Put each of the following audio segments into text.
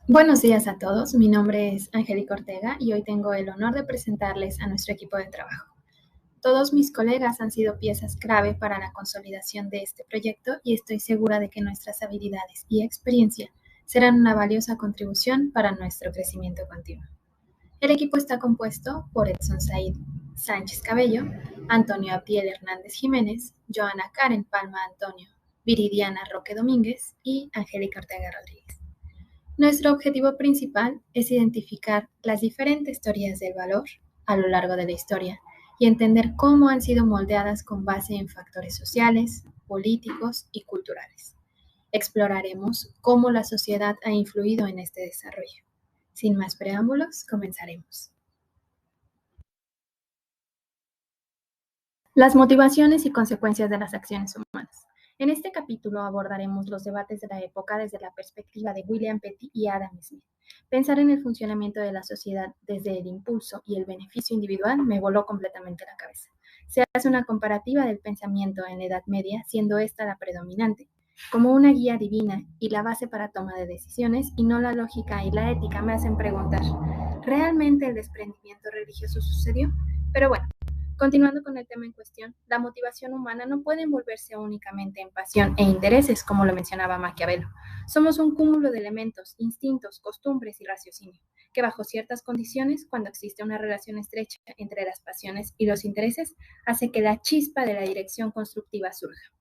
Buenos días a todos, mi nombre es Angélica Ortega y hoy tengo el honor de presentarles a nuestro equipo de trabajo. Todos mis colegas han sido piezas clave para la consolidación de este proyecto y estoy segura de que nuestras habilidades y experiencia serán una valiosa contribución para nuestro crecimiento continuo. El equipo está compuesto por Edson Said Sánchez Cabello, Antonio Abdiel Hernández Jiménez, Joana Karen Palma Antonio, Viridiana Roque Domínguez y Angélica Ortega Rodríguez. Nuestro objetivo principal es identificar las diferentes teorías del valor a lo largo de la historia y entender cómo han sido moldeadas con base en factores sociales, políticos y culturales. Exploraremos cómo la sociedad ha influido en este desarrollo. Sin más preámbulos, comenzaremos. Las motivaciones y consecuencias de las acciones humanas. En este capítulo abordaremos los debates de la época desde la perspectiva de William Petty y Adam Smith. Pensar en el funcionamiento de la sociedad desde el impulso y el beneficio individual me voló completamente la cabeza. Se hace una comparativa del pensamiento en la Edad Media, siendo esta la predominante, como una guía divina y la base para toma de decisiones, y no la lógica y la ética me hacen preguntar, ¿realmente el desprendimiento religioso sucedió? Pero bueno, continuando con el tema en cuestión, la motivación humana no puede envolverse únicamente en pasión e intereses, como lo mencionaba Maquiavelo. Somos un cúmulo de elementos, instintos, costumbres y raciocinio, que bajo ciertas condiciones, cuando existe una relación estrecha entre las pasiones y los intereses, hace que la chispa de la dirección constructiva surja.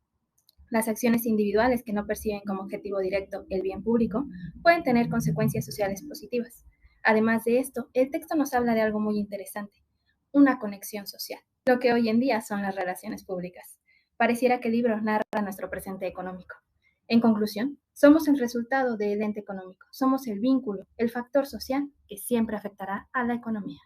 Las acciones individuales que no persiguen como objetivo directo el bien público pueden tener consecuencias sociales positivas. Además de esto, el texto nos habla de algo muy interesante, una conexión social, lo que hoy en día son las relaciones públicas. Pareciera que el libro narra nuestro presente económico. En conclusión, somos el resultado del ente económico, somos el vínculo, el factor social que siempre afectará a la economía.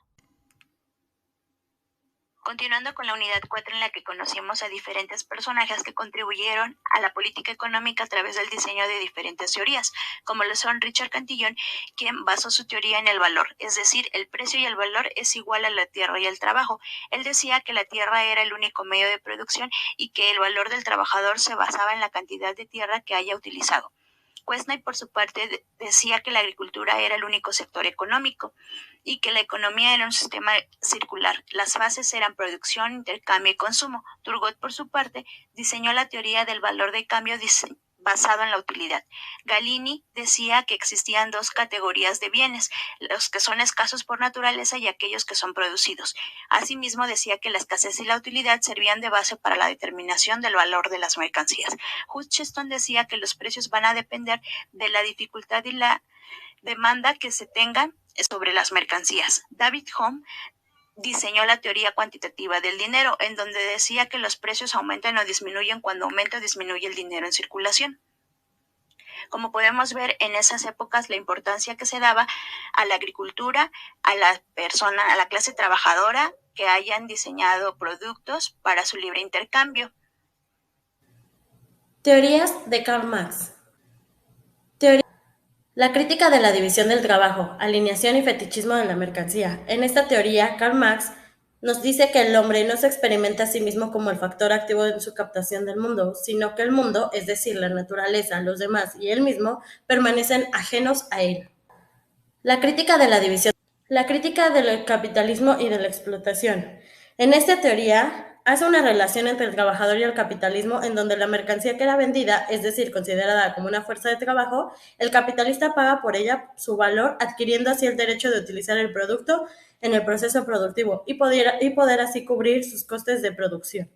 Continuando con la unidad 4 en la que conocimos a diferentes personajes que contribuyeron a la política económica a través del diseño de diferentes teorías, como lo son Richard Cantillon, quien basó su teoría en el valor, es decir, el precio y el valor es igual a la tierra y el trabajo. Él decía que la tierra era el único medio de producción y que el valor del trabajador se basaba en la cantidad de tierra que haya utilizado. Quesnay, por su parte, decía que la agricultura era el único sector económico y que la economía era un sistema circular. Las fases eran producción, intercambio y consumo. Turgot, por su parte, diseñó la teoría del valor de cambio basado en la utilidad. Galini decía que existían dos categorías de bienes, los que son escasos por naturaleza y aquellos que son producidos. Asimismo, decía que la escasez y la utilidad servían de base para la determinación del valor de las mercancías. Hutchinson decía que los precios van a depender de la dificultad y la demanda que se tenga sobre las mercancías. David Hume diseñó la teoría cuantitativa del dinero, en donde decía que los precios aumentan o disminuyen cuando aumenta o disminuye el dinero en circulación. Como podemos ver en esas épocas, la importancia que se daba a la agricultura, a la persona, a la clase trabajadora, que hayan diseñado productos para su libre intercambio. Teorías de Karl Marx. La crítica de la división del trabajo, alineación y fetichismo de la mercancía. En esta teoría, Karl Marx nos dice que el hombre no se experimenta a sí mismo como el factor activo en su captación del mundo, sino que el mundo, es decir, la naturaleza, los demás y él mismo, permanecen ajenos a él. La crítica de la división. La crítica del capitalismo y de la explotación. En esta teoría, hace una relación entre el trabajador y el capitalismo en donde la mercancía que era vendida, es decir, considerada como una fuerza de trabajo, el capitalista paga por ella su valor, adquiriendo así el derecho de utilizar el producto en el proceso productivo y poder así cubrir sus costes de producción.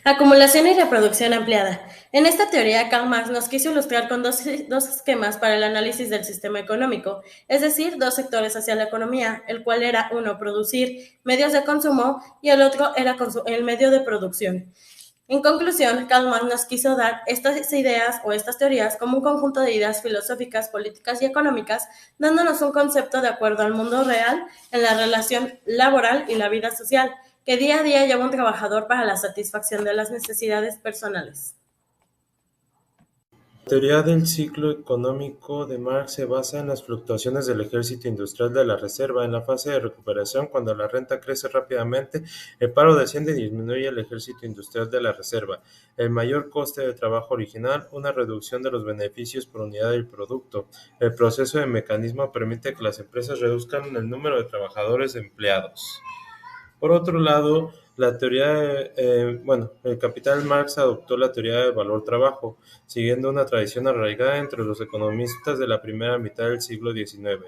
Acumulación y reproducción ampliada. En esta teoría, Karl Marx nos quiso ilustrar con dos esquemas para el análisis del sistema económico, es decir, dos sectores hacia la economía, el cual era uno, producir medios de consumo y el otro era el medio de producción. En conclusión, Karl Marx nos quiso dar estas ideas o estas teorías como un conjunto de ideas filosóficas, políticas y económicas, dándonos un concepto de acuerdo al mundo real en la relación laboral y la vida social, que día a día lleva un trabajador para la satisfacción de las necesidades personales. La teoría del ciclo económico de Marx se basa en las fluctuaciones del ejército industrial de la reserva. En la fase de recuperación, cuando la renta crece rápidamente, el paro desciende y disminuye el ejército industrial de la reserva. El mayor coste de trabajo original, una reducción de los beneficios por unidad del producto. El proceso de mecanismo permite que las empresas reduzcan el número de trabajadores empleados. Por otro lado, el capital Marx adoptó la teoría del valor-trabajo, siguiendo una tradición arraigada entre los economistas de la primera mitad del siglo XIX.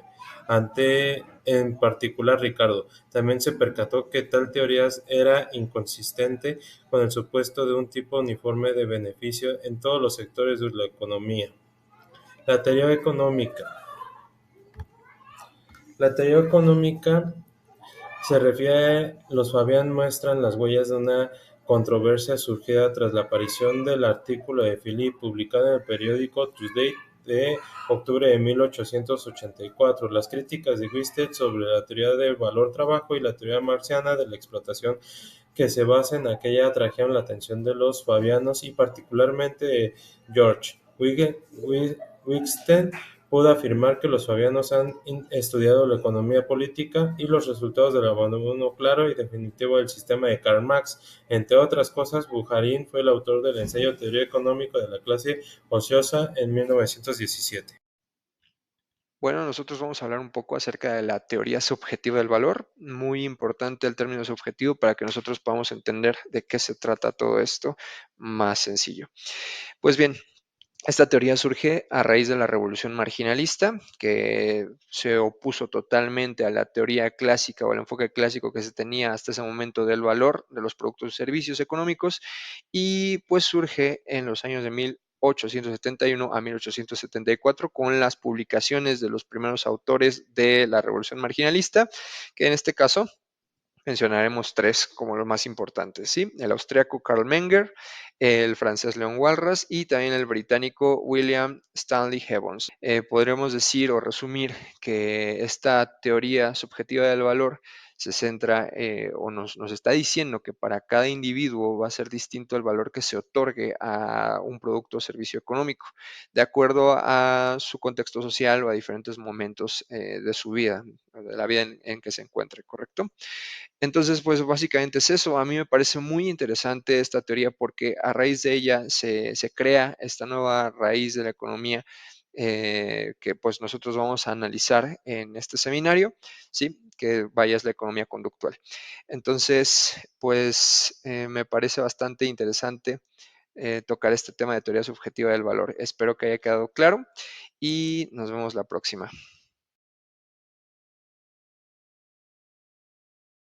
En particular, Ricardo, también se percató que tal teoría era inconsistente con el supuesto de un tipo uniforme de beneficio en todos los sectores de la economía. La teoría económica. La teoría económica se refiere, los Fabián muestran las huellas de una controversia surgida tras la aparición del artículo de Philippe publicado en el periódico Tuesday de octubre de 1884. Las críticas de Wisted sobre la teoría del valor-trabajo y la teoría marxiana de la explotación que se basa en aquella atrajeron la atención de los fabianos y particularmente de George Wigstead. Pudo afirmar que los fabianos han estudiado la economía política y los resultados del abandono claro y definitivo del sistema de Karl Marx. Entre otras cosas, Bujarin fue el autor del ensayo Teoría económica de la clase ociosa en 1917. Bueno, nosotros vamos a hablar un poco acerca de la teoría subjetiva del valor. Muy importante el término subjetivo para que nosotros podamos entender de qué se trata todo esto más sencillo. Pues bien, esta teoría surge a raíz de la revolución marginalista, que se opuso totalmente a la teoría clásica o al enfoque clásico que se tenía hasta ese momento del valor de los productos y servicios económicos, y pues surge en los años de 1871 a 1874 con las publicaciones de los primeros autores de la revolución marginalista, que en este caso mencionaremos tres como los más importantes, ¿sí? El austriaco Karl Menger, el francés Leon Walras y también el británico William Stanley Gibbons. Podremos decir o resumir que esta teoría subjetiva del valor se centra o nos está diciendo que para cada individuo va a ser distinto el valor que se otorgue a un producto o servicio económico, de acuerdo a su contexto social o a diferentes momentos de su vida, de la vida en que se encuentre, ¿correcto? Entonces, pues básicamente es eso. A mí me parece muy interesante esta teoría porque a raíz de ella se crea esta nueva raíz de la economía que pues nosotros vamos a analizar en este seminario, ¿sí? Que vaya es la economía conductual. Entonces, pues me parece bastante interesante tocar este tema de teoría subjetiva del valor. Espero que haya quedado claro y nos vemos la próxima.